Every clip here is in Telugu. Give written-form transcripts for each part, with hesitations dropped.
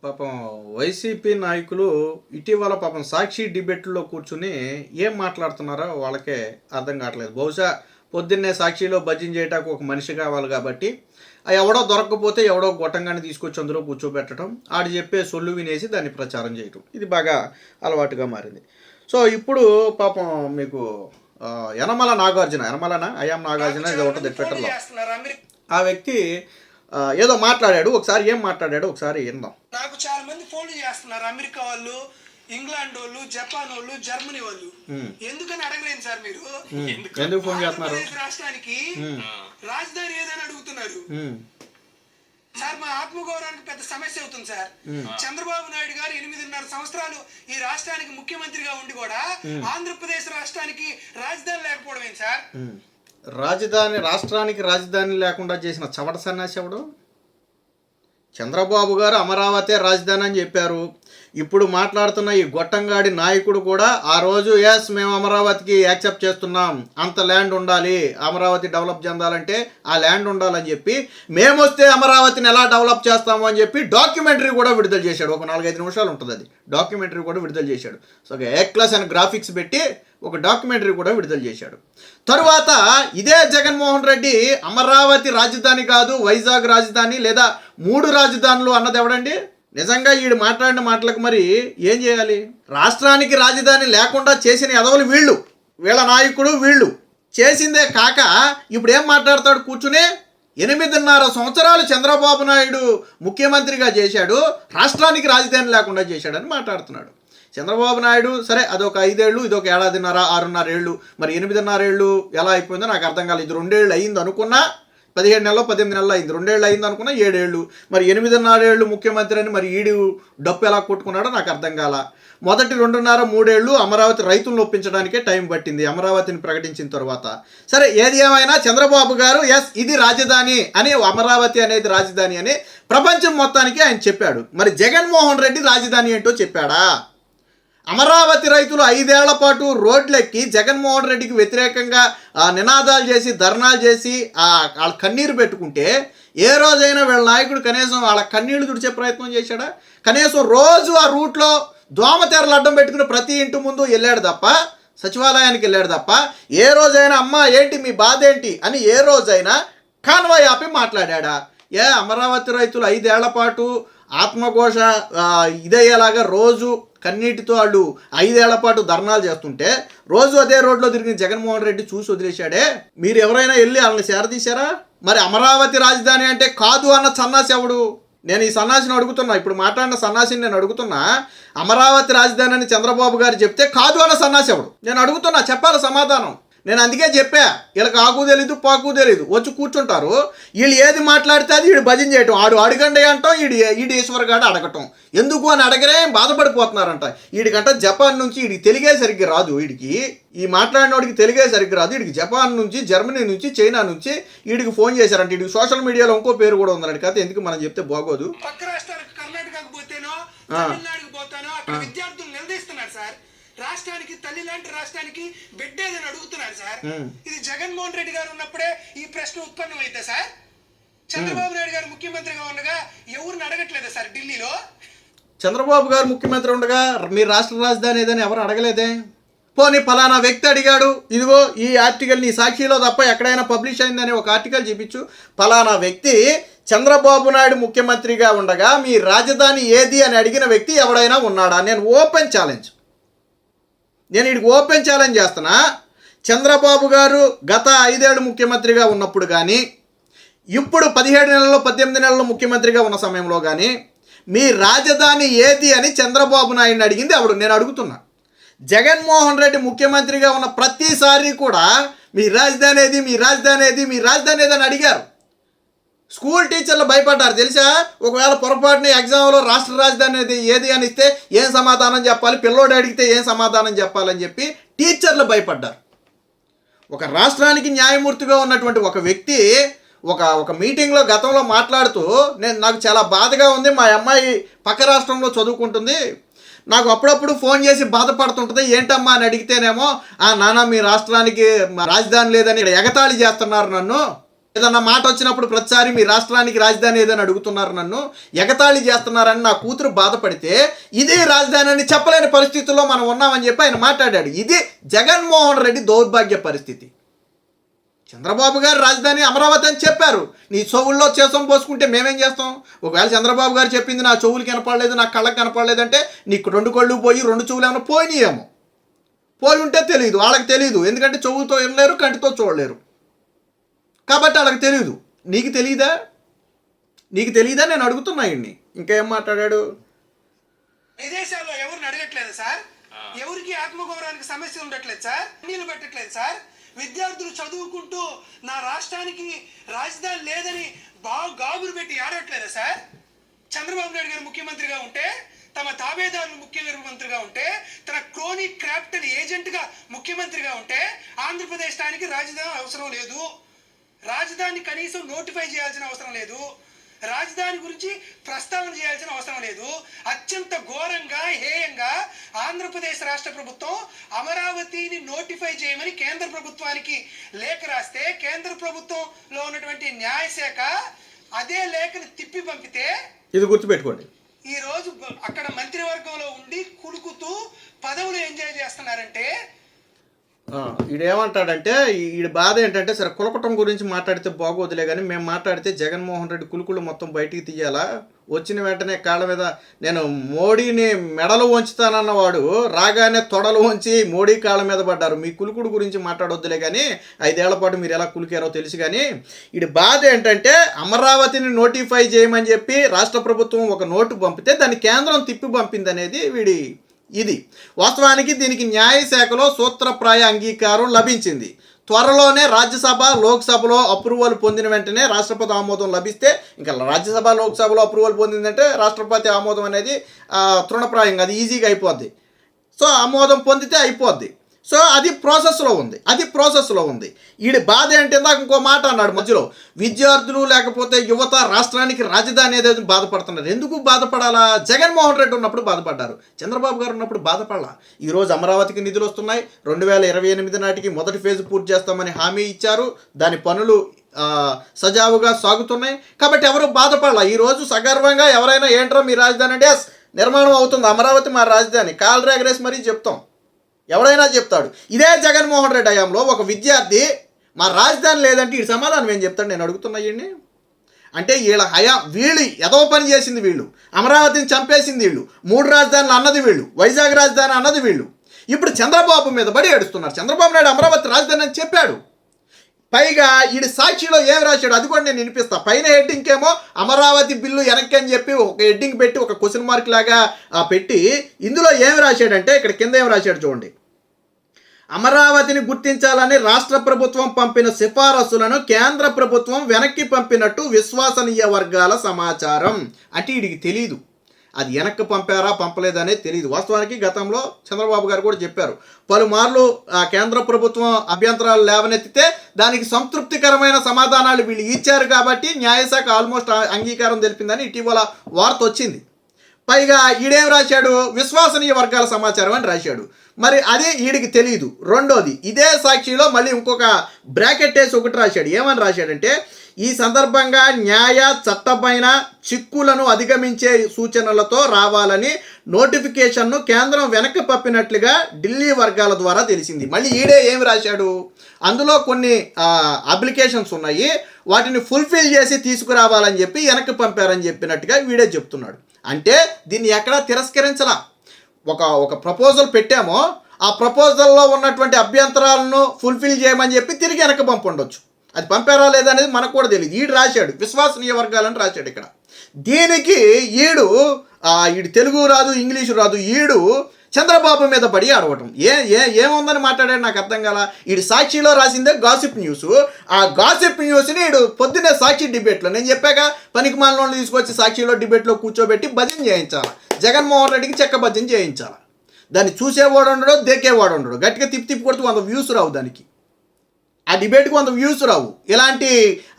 పాపం వైసీపీ నాయకులు ఇటీవల పాపం సాక్షి డిబేట్లో కూర్చుని ఏం మాట్లాడుతున్నారో వాళ్ళకే అర్థం కావట్లేదు. బహుశా పొద్దున్నే సాక్షిలో భజన చేయటానికి ఒక మనిషి కావాలి కాబట్టి ఎవడో దొరకకపోతే ఎవడో గొట్టంగానే తీసుకొచ్చి అందులో కూర్చోబెట్టడం, ఆడు చెప్పే సొల్లు వినేసి దాన్ని ప్రచారం చేయటం, ఇది బాగా అలవాటుగా మారింది. సో ఇప్పుడు పాపం మీకు యనమల నాగార్జున, ఐఎమ్ నాగార్జున ఇది ఒకటి ట్విట్టర్లో ఆ వ్యక్తి ఏదో మాట్లాడాడు. ఒకసారి ఏం మాట్లాడాడు ఒకసారి విందాం. నాకు చాలా మంది ఫోన్లు చేస్తున్నారు, అమెరికా వాళ్ళు, ఇంగ్లాండ్ వాళ్ళు, జపాన్ వాళ్ళు, జర్మనీ వాళ్ళు. ఎందుకని అడగలేదు సార్ మీరు? ఎందుకు ఫోన్ చేస్తున్నారు? రాష్ట్రానికి రాజధాని ఏదని అడుగుతున్నారు సార్. మా ఆత్మగౌరవానికి పెద్ద సమస్య అవుతుంది సార్. చంద్రబాబు నాయుడు గారు 8.5 సంవత్సరాలు ఈ రాష్ట్రానికి ముఖ్యమంత్రిగా ఉండి కూడా ఆంధ్రప్రదేశ్ రాష్ట్రానికి రాజధాని లేకపోవడం ఏంటి సార్? రాష్ట్రానికి రాజధాని లేకుండా చేసిన చవట సన్యాసి ఎవడు? చంద్రబాబు గారు అమరావతి రాజధాని అని చెప్పారు. ఇప్పుడు మాట్లాడుతున్న ఈ గొట్టంగాడి నాయకుడు కూడా ఆ రోజు మేము అమరావతికి యాక్సెప్ట్ చేస్తున్నాం, అంత ల్యాండ్ ఉండాలి, అమరావతి డెవలప్ చెందాలంటే ఆ ల్యాండ్ ఉండాలని చెప్పి, మేము వస్తే అమరావతిని ఎలా డెవలప్ చేస్తాము అని చెప్పి డాక్యుమెంటరీ కూడా విడుదల చేశాడు. ఒక 4-5 నిమిషాలు ఉంటుంది అది. డాక్యుమెంటరీ కూడా విడుదల చేశాడు. సో A+ అని గ్రాఫిక్స్ పెట్టి ఒక డాక్యుమెంటరీ కూడా విడుదల చేశాడు. తరువాత ఇదే జగన్మోహన్ రెడ్డి అమరావతి రాజధాని కాదు, వైజాగ్ రాజధాని లేదా 3 రాజధానులు అన్నది ఎవడండి? నిజంగా వీడు మాట్లాడిన మాటలకు మరి ఏం చేయాలి? రాష్ట్రానికి రాజధాని లేకుండా చేసిన ఎదవలు వీళ్ళు, వీళ్ళ నాయకుడు వీళ్ళు చేసిందే కాక ఇప్పుడు ఏం మాట్లాడతాడు కూర్చుని? 8.5 సంవత్సరాలు చంద్రబాబు నాయుడు ముఖ్యమంత్రిగా చేశాడు, రాష్ట్రానికి రాజధాని లేకుండా చేశాడని మాట్లాడుతున్నాడు. చంద్రబాబు నాయుడు సరే అదొక 5 ఏళ్ళు, ఇదొక 7.5 ఏళ్ళు, మరి 8.5 ఏళ్ళు ఎలా అయిపోయిందో నాకు అర్థం కాలేదు. ఇది 2 ఏళ్ళు అయింది అనుకున్నా, 17 నెలలో 18 నెలలు అయింది, 2 ఏళ్ళు అయింది అనుకున్నా, 7 ఏళ్ళు, మరి 8.5 ఏళ్ళు ముఖ్యమంత్రి అని మరి ఈడు డప్పు ఎలా కొట్టుకున్నాడో నాకు అర్థం కాల. మొదటి 2.5-3 ఏళ్ళు అమరావతి రైతులను ఒప్పించడానికే టైం పట్టింది అమరావతిని ప్రకటించిన తర్వాత. సరే ఏది ఏమైనా చంద్రబాబు గారు ఇది రాజధాని అని, అమరావతి అనేది రాజధాని అని ప్రపంచం మొత్తానికి ఆయన చెప్పాడు. మరి జగన్మోహన్ రెడ్డి రాజధాని ఏంటో చెప్పాడా? అమరావతి రైతులు 5 ఏళ్ల పాటు రోడ్లెక్కి జగన్మోహన్ రెడ్డికి వ్యతిరేకంగా నినాదాలు చేసి, ధర్నాలు చేసి వాళ్ళ కన్నీరు పెట్టుకుంటే ఏ రోజైనా వీళ్ళ నాయకుడు కనీసం వాళ్ళ కన్నీళ్లు తుడిచే ప్రయత్నం చేశాడా? కనీసం రోజు ఆ రూట్లో దోమతెరలు అడ్డం పెట్టుకుని ప్రతి ఇంటి ముందు వెళ్ళాడు తప్ప, సచివాలయానికి వెళ్ళాడు తప్ప, ఏ రోజైనా అమ్మ ఏంటి మీ బాధ ఏంటి అని ఏ రోజైనా కాన్వాయ్ ఆపి మాట్లాడా? అమరావతి రైతులు 5 ఏళ్ల పాటు ఆత్మఘోష ఇదయ్యేలాగా రోజు కన్నీటితో వాళ్ళు 5 ఏళ్ల పాటు ధర్నాలు చేస్తుంటే రోజు అదే రోడ్లో తిరిగిన జగన్మోహన్ రెడ్డి చూసి వదిలేశాడే. మీరు ఎవరైనా వెళ్ళి వాళ్ళని చేరదీశారా? మరి అమరావతి రాజధాని అంటే కాదు అన్న సన్నాసి ఎవడు? నేను ఈ సన్నాసిని అడుగుతున్నా, ఇప్పుడు మాట్లాడిన సన్నాసిని నేను అడుగుతున్నా. అమరావతి రాజధాని అని చంద్రబాబు గారు చెప్తే కాదు అన్న సన్నాసి ఎవడు? నేను అడుగుతున్నా, చెప్పాలి సమాధానం. నేను అందుకే చెప్పా, వీళ్ళకి ఆకు తెలీదు పాకు తెలీదు, వచ్చి కూర్చుంటారు. వీళ్ళు ఏది మాట్లాడితే అది వీడు భజన చేయటం, అడగండి అంటాం, ఈడు ఈశ్వర్ గారు అడగటం. ఎందుకు అని అడగరే బాధపడిపోతున్నారంట. వీడికంట జపాన్ నుంచి వీడికి తెలుగే సరిగ్గా రాదు, వీడికి ఈ మాట్లాడినోడికి తెలుగే సరిగ్గా రాదు. వీడికి జపాన్ నుంచి, జర్మనీ నుంచి, చైనా నుంచి వీడికి ఫోన్ చేశారంట. వీడికి సోషల్ మీడియాలో ఇంకో పేరు కూడా ఉందండి. కాదు ఎందుకు మనం చెప్తే బాగోదు. పక్క రాష్ట్రాలకు కర్ణాటకకు పోతేనో తమిళనాడుకు పోతానో అక్కడ విద్యార్థులు నిలదీస్తున్నారు సార్. రాష్ట్రానికి తల్లి లాంటి రాష్ట్రానికి బిడ్డేదని అడుగుతున్నారు సార్. ఇది జగన్మోహన్ రెడ్డి గారు ఉన్నప్పుడే ఈ ప్రశ్న ఉత్పన్నం అయితే సార్. చంద్రబాబు నాయుడు గారు ముఖ్యమంత్రిగా ఉండగా ఎవరిని అడగట్లేదా సార్ ఢిల్లీలో? చంద్రబాబు గారు ముఖ్యమంత్రి ఉండగా మీ రాష్ట్ర రాజధాని ఏదని ఎవరు అడగలేదే. పోనీ ఫలానా వ్యక్తి అడిగాడు, ఇదిగో ఈ ఆర్టికల్ నీ సాక్షిలో తప్ప ఎక్కడైనా పబ్లిష్ అయిందని ఒక ఆర్టికల్ చూపించు. ఫలానా వ్యక్తి చంద్రబాబు నాయుడు ముఖ్యమంత్రిగా ఉండగా మీ రాజధాని ఏది అని అడిగిన వ్యక్తి ఎవడైనా ఉన్నాడా? నేను వీడికి ఓపెన్ ఛాలెంజ్ చేస్తున్నా. చంద్రబాబు గారు గత 5 ఏళ్ళు ముఖ్యమంత్రిగా ఉన్నప్పుడు కానీ, ఇప్పుడు 17 నెలల్లో 18 నెలల్లో ముఖ్యమంత్రిగా ఉన్న సమయంలో కానీ మీ రాజధాని ఏది అని చంద్రబాబు నాయుడిని అడిగింది ఎవడు? నేను అడుగుతున్నా. జగన్మోహన్ రెడ్డి ముఖ్యమంత్రిగా ఉన్న ప్రతిసారి కూడా మీ రాజధాని ఏది, మీ రాజధాని ఏది, మీ రాజధాని ఏదని అడిగారు. స్కూల్ టీచర్లు భయపడ్డారు తెలుసా? ఒకవేళ పొరపాటున ఎగ్జామ్లో రాష్ట్ర రాజధాని ఏది అని ఇస్తే ఏం సమాధానం చెప్పాలి, పిల్లోడు అడిగితే ఏం సమాధానం చెప్పాలని చెప్పి టీచర్లు భయపడ్డారు. ఒక రాష్ట్రానికి న్యాయమూర్తిగా ఉన్నటువంటి ఒక వ్యక్తి ఒక మీటింగ్లో గతంలో మాట్లాడుతూ నాకు చాలా బాధగా ఉంది, మా అమ్మాయి పక్క రాష్ట్రంలో చదువుకుంటుంది, నాకు అప్పుడప్పుడు ఫోన్ చేసి బాధపడుతుంటుంది, ఏంటమ్మా అని అడిగితేనేమో నాన్న మీ రాష్ట్రానికి రాజధాని లేదని ఇక్కడ ఎగతాళి చేస్తున్నారు నన్ను, ఏదన్నా మాట వచ్చినప్పుడు ప్రతిసారి మీ రాష్ట్రానికి రాజధాని ఏదని అడుగుతున్నారు, నన్ను ఎగతాళి చేస్తున్నారని నా కూతురు బాధపడితే ఇదే రాజధాని అని చెప్పలేని పరిస్థితుల్లో మనం ఉన్నామని చెప్పి ఆయన మాట్లాడాడు. ఇది జగన్మోహన్ రెడ్డి దౌర్భాగ్య పరిస్థితి. చంద్రబాబు గారు రాజధాని అమరావతి అని చెప్పారు. నీ చెవుల్లో చేసం పోసుకుంటే మేమేం చేస్తాం? ఒకవేళ చంద్రబాబు గారు చెప్పింది నా చెవులకి కనపడలేదు, నా కళ్ళకి కనపడలేదంటే నీకు 2 కళ్ళు పోయి 2 చెవులు ఏమైనా పోయినాయేమో. పోయి ఉంటే తెలియదు, వాళ్ళకి తెలియదు. ఎందుకంటే చెవులతో వినలేరు, కంటితో చూడలేరు, కాబట్టి వాళ్ళకి తెలియదు. నీకు తెలియదా? నీకు తెలియదా? నేను అడుగుతున్నా ఇన్ని. ఇంకేం మాట్లాడాడు? విదేశాల్లో ఎవరిని అడగట్లేదు సార్, ఎవరికి ఆత్మగౌరవానికి సమస్య ఉండట్లేదు సార్, నీళ్లు పెట్టట్లేదు సార్. విద్యార్థులు చదువుకుంటూ నా రాష్ట్రానికి రాజధాని లేదని బాగా గాబురు పెట్టి ఆడట్లేదా సార్? చంద్రబాబు నాయుడు గారు ముఖ్యమంత్రిగా ఉంటే, తమ తాబేదారులు ముఖ్యమంత్రిగా ఉంటే, తన క్రోనీ క్రాప్టన్ ఏజెంట్గా ముఖ్యమంత్రిగా ఉంటే ఆంధ్రప్రదేశానికి రాజధాని అవసరం లేదు, రాజధాని కనీసం నోటిఫై చేయాల్సిన అవసరం లేదు, రాజధాని గురించి ప్రస్తావన చేయాల్సిన అవసరం లేదు. అత్యంత ఘోరంగా హేయంగా ఆంధ్రప్రదేశ్ రాష్ట్ర ప్రభుత్వం అమరావతిని నోటిఫై చేయమని కేంద్ర ప్రభుత్వానికి లేఖ రాస్తే, కేంద్ర ప్రభుత్వంలో ఉన్నటువంటి న్యాయశాఖ అదే లేఖను తిప్పి పంపితే, ఇది గుర్తుపెట్టుకోండి, ఈ రోజు అక్కడ మంత్రివర్గంలో ఉండి కులుకుతూ పదవులు ఎంజాయ్ చేస్తున్నారంటే. ఈడేమంటాడంటే, ఈడి బాధ ఏంటంటే, సరే కులకటం గురించి మాట్లాడితే బాగోదులే కానీ మేము మాట్లాడితే జగన్మోహన్ రెడ్డి కులుకులు మొత్తం బయటికి తీయాలా, వచ్చిన వెంటనే కాళ్ళ మీద నేను మోడీని మెడలు వంచుతానన్నవాడు రాగానే తొడలు వంచి మోడీ కాళ్ళ మీద పడ్డారు. మీ కులుకుడు గురించి మాట్లాడొద్దులే కానీ 5 ఏళ్ల పాటు మీరు ఎలా కులికారో తెలుసు. కానీ ఈడి బాధ ఏంటంటే, అమరావతిని నోటిఫై చేయమని చెప్పి రాష్ట్ర ప్రభుత్వం ఒక నోటు పంపితే దాన్ని కేంద్రం తిప్పి పంపింది అనేది వీడి ఇది. వాస్తవానికి దీనికి న్యాయశాఖలో సూత్రప్రాయ అంగీకారం లభించింది. త్వరలోనే రాజ్యసభ లోక్సభలో అప్రూవల్ పొందిన వెంటనే రాష్ట్రపతి ఆమోదం లభిస్తే, ఇంకా రాజ్యసభ లోక్సభలో అప్రూవల్ పొందిందంటే రాష్ట్రపతి ఆమోదం అనేది తృణప్రాయంగా అది ఈజీగా అయిపోద్ది. సో ఆమోదం పొందితే అయిపోద్ది. సో అది ప్రాసెస్లో ఉంది. ఈడి బాధ ఏంటి? ఇందాక ఇంకో మాట అన్నాడు మధ్యలో, విద్యార్థులు లేకపోతే యువత రాష్ట్రానికి రాజధాని ఏదైతే బాధపడుతున్నారు. ఎందుకు బాధపడాలా? జగన్మోహన్ రెడ్డి ఉన్నప్పుడు బాధపడ్డారు, చంద్రబాబు గారు ఉన్నప్పుడు బాధపడాలా. ఈరోజు అమరావతికి నిధులు వస్తున్నాయి. 2028 నాటికి మొదటి ఫేజ్ పూర్తి చేస్తామని హామీ ఇచ్చారు. దాని పనులు సజావుగా సాగుతున్నాయి. కాబట్టి ఎవరు బాధపడాలా. ఈరోజు సగర్వంగా ఎవరైనా ఏంట్రో మీ రాజధాని అంటే నిర్మాణం అవుతుంది, అమరావతి మా రాజధాని, కాల్ రేగరేసి మరీ చెప్తాం. ఎవడైనా చెప్తాడు. ఇదే జగన్మోహన్ రెడ్డి హయాంలో ఒక విద్యార్థి మా రాజధాని లేదంటే ఈ సమాధానం ఏం చెప్తాడు? నేను అడుగుతున్నా ఈయన్ని. అంటే వీళ్ళు ఏదో పని చేసింది వీళ్ళు, అమరావతిని చంపేసింది వీళ్ళు, 3 రాజధానులు అన్నది వీళ్ళు, వైజాగ్ రాజధాని అన్నది వీళ్ళు. ఇప్పుడు చంద్రబాబు మీద బడి ఏడుస్తున్నారు. చంద్రబాబు నాయుడు అమరావతి రాజధాని అని చెప్పాడు. పైగా ఈడు సాక్షిలో ఏం రాశాడు అది కూడా నేను వినిపిస్తా. పైన హెడ్డింగ్ ఏమో అమరావతి బిల్లు వెనక్కి అని చెప్పి ఒక హెడ్డింగ్ పెట్టి ఒక క్వశ్చన్ మార్క్ లాగా పెట్టి, ఇందులో ఏం రాశాడంటే, ఇక్కడ కింద ఏం రాశాడు చూడండి. అమరావతిని గుర్తించాలని రాష్ట్ర ప్రభుత్వం పంపిన సిఫారసులను కేంద్ర ప్రభుత్వం వెనక్కి పంపినట్టు విశ్వసనీయ వర్గాల సమాచారం. అంటే వీడికి తెలీదు అది వెనక్కి పంపారా పంపలేదనే తెలియదు. వాస్తవానికి గతంలో చంద్రబాబు గారు కూడా చెప్పారు, పలుమార్లు కేంద్ర ప్రభుత్వం అభ్యంతరాలు లేవనెత్తితే దానికి సంతృప్తికరమైన సమాధానాలు వీళ్ళు ఇచ్చారు కాబట్టి న్యాయశాఖ ఆల్మోస్ట్ అంగీకారం తెలిపిందని ఇటీవల వార్త వచ్చింది. పైగా ఈడేం రాశాడు? విశ్వసనీయ వర్గాల సమాచారం అని రాశాడు. మరి అది వీడికి తెలియదు. రెండోది, ఇదే సాక్షిలో మళ్ళీ ఇంకొక బ్రాకెట్ వేసి ఒకటి రాశాడు. ఏమని రాశాడంటే, ఈ సందర్భంగా న్యాయ చట్టపైన చిక్కులను అధిగమించే సూచనలతో రావాలని నోటిఫికేషన్ను కేంద్రం వెనక్కి పంపినట్లుగా ఢిల్లీ వర్గాల ద్వారా తెలిసింది. మళ్ళీ ఈడే ఏమి రాశాడు? అందులో కొన్ని అప్లికేషన్స్ ఉన్నాయి, వాటిని ఫుల్ఫిల్ చేసి తీసుకురావాలని చెప్పి వెనక్కి పంపారని చెప్పినట్టుగా వీడే చెప్తున్నాడు. అంటే దీన్ని ఎక్కడా తిరస్కరించలా. ఒక ప్రపోజల్ పెట్టామో ఆ ప్రపోజల్లో ఉన్నటువంటి అభ్యంతరాలను ఫుల్ఫిల్ చేయమని చెప్పి తిరిగి వెనక్కి పంపొండొచ్చు. అది పంపారా లేదా అనేది మనకు కూడా తెలియదు. ఈడు రాశాడు విశ్వసనీయ వర్గాలని రాశాడు ఇక్కడ. దీనికి ఈడు తెలుగు రాదు, ఇంగ్లీషు రాదు, ఈడు చంద్రబాబు మీద పడి ఆడవటం. ఏముందని మాట్లాడాడు నాకు అర్థం కాల. ఈడు సాక్షిలో రాసిందే గాసిప్ న్యూస్. ఆ గాసిప్ న్యూస్ని ఈడు పొద్దున్నే సాక్షి డిబేట్లో, నేను చెప్పాక పనికి మాలను తీసుకొచ్చి సాక్షిలో డిబేట్లో కూర్చోబెట్టి భజన చేయించాలి. జగన్మోహన్ రెడ్డికి చెక్క భజన చేయించాలి. దాన్ని చూసేవాడు ఉండడు, దేకేవాడు ఉండడు. గట్టిగా తిప్పి కొడుతూ 100 వ్యూస్ రావు దానికి. ఆ డిబేట్కి 100 వ్యూస్ రావు. ఇలాంటి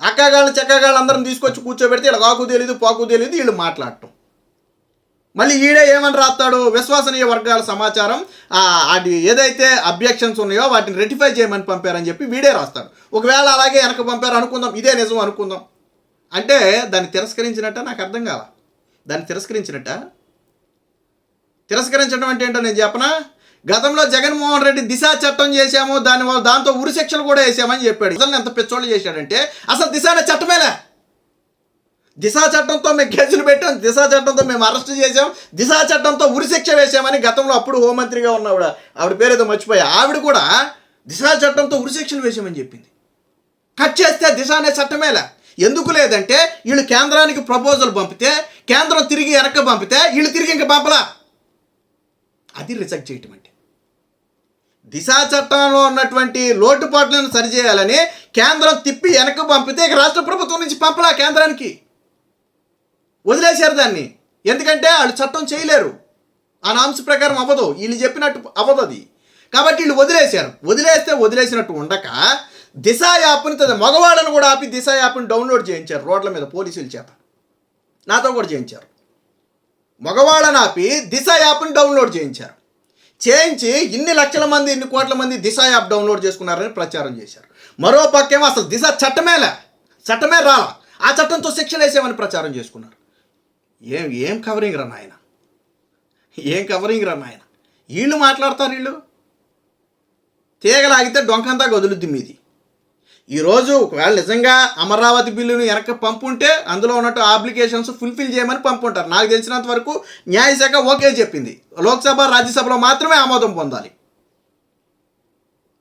అక్కగాళ్ళు చెక్కగాళ్ళు అందరం తీసుకొచ్చి కూర్చోబెడితే ఇలా కాకు తెలియదు పాకు తెలియదు వీళ్ళు మాట్లాడటం. మళ్ళీ ఈడే ఏమని రాస్తాడు, విశ్వసనీయ వర్గాల సమాచారం అది ఏదైతే అబ్జెక్షన్స్ ఉన్నాయో వాటిని రెటిఫై చేయమని పంపారని చెప్పి వీడే రాస్తాడు. ఒకవేళ అలాగే వెనక పంపారు అనుకుందాం, ఇదే నిజం అనుకుందాం, అంటే దాన్ని తిరస్కరించినట్ట? నాకు అర్థం కాల. దాన్ని తిరస్కరించడం అంటే ఏంటో నేను చెప్పనా? గతంలో జగన్మోహన్ రెడ్డి దిశ చట్టం చేశాము, దాంతో ఉరి శిక్షలు కూడా వేసామని చెప్పాడు. అసలు ఎంత పెచ్చోళ్ళు చేశాడంటే అసలు దిశ అనే చట్టమేలే. దిశా చట్టంతో మేము కేసులు పెట్టాం, దిశా చట్టంతో మేము అరెస్ట్ చేసాం, దిశా చట్టంతో ఉరిశిక్ష వేసామని గతంలో అప్పుడు హోంమంత్రిగా ఉన్నవాడు, ఆవిడ పేరేదో మర్చిపోయా, ఆవిడ కూడా దిశా చట్టంతో ఉరిశిక్షలు వేసామని చెప్పింది. కట్ చేస్తే దిశ అనే చట్టమేలా. ఎందుకు లేదంటే వీళ్ళు కేంద్రానికి ప్రపోజల్ పంపితే కేంద్రం తిరిగి వెనక్కి పంపితే వీళ్ళు తిరిగి ఇంకా పంపలా. అది రిజెక్ట్ చేయటం అంటే. దిశా చట్టంలో ఉన్నటువంటి లోటుపాట్లను సరిచేయాలని కేంద్రం తిప్పి వెనక్కి పంపితే ఇక రాష్ట్ర ప్రభుత్వం నుంచి పంపలా, కేంద్రానికి వదిలేశారు దాన్ని. ఎందుకంటే వాళ్ళు చట్టం చేయలేరు, ఆ నామ్స్ ప్రకారం అవ్వదు, వీళ్ళు చెప్పినట్టు అవ్వదు అది. కాబట్టి వీళ్ళు వదిలేశారు. వదిలేసినట్టు ఉండక దిశ యాప్ని, మగవాళ్ళను కూడా ఆపి దిశ యాప్ని డౌన్లోడ్ చేయించారు రోడ్ల మీద పోలీసుల చేత. నాతో కూడా చేయించారు. మగవాళ్ళని ఆపి దిశ యాప్ని డౌన్లోడ్ చేయించి ఇన్ని లక్షల మంది, ఇన్ని కోట్ల మంది దిశ యాప్ డౌన్లోడ్ చేసుకున్నారని ప్రచారం చేశారు. మరో పక్కేమో అసలు దిశ చట్టమే రాలా, ఆ చట్టంతో శిక్షలు వేసామని ప్రచారం చేసుకున్నారు. ఏం కవరింగ్ రా నాయన, వీళ్ళు మాట్లాడతారు. వీళ్ళు తీగలాగితే డొంకంతా వదులుద్ది మీది. ఈరోజు ఒకవేళ నిజంగా అమరావతి బిల్లును వెనక్కి పంపుంటే అందులో ఉన్నట్టు అప్లికేషన్స్ ఫుల్ఫిల్ చేయమని పంపుంటారు. నాకు తెలిసినంత వరకు న్యాయశాఖ ఓకే చెప్పింది. లోక్సభ, రాజ్యసభలో మాత్రమే ఆమోదం పొందాలి.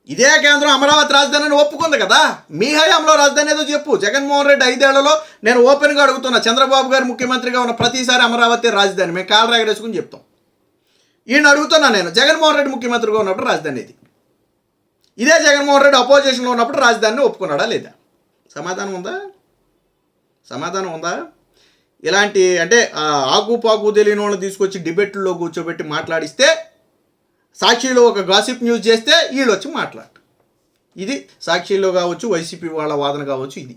ఇదే కేంద్రం అమరావతి రాజధానిని ఒప్పుకుంది కదా. మీ హయాంలో రాజధాని ఏదో చెప్పు. జగన్మోహన్ రెడ్డి 5 ఏళ్లలో నేను ఓపెన్గా అడుగుతున్నా, చంద్రబాబు గారు ముఖ్యమంత్రిగా ఉన్న ప్రతిసారి అమరావతి రాజధాని మేము కాళ్ళు ఎగరేసుకుని చెప్తాం. ఈయన అడుగుతున్నా నేను, జగన్మోహన్ రెడ్డి ముఖ్యమంత్రిగా ఉన్నప్పుడు రాజధాని ఇది, ఇదే జగన్మోహన్ రెడ్డి అపోజిషన్లో ఉన్నప్పుడు రాజధానిని ఒప్పుకున్నాడా లేదా? సమాధానం ఉందా? ఇలాంటి అంటే ఆకుపాకు తెలియని వాళ్ళని తీసుకొచ్చి డిబేట్లో కూర్చోబెట్టి మాట్లాడిస్తే, సాక్షిలో ఒక గాసిప్ న్యూస్ చేస్తే వీళ్ళు వచ్చి మాట్లాడు. ఇది సాక్షిలో కావచ్చు, వైసీపీ వాళ్ళ వాదన కావచ్చు. ఇది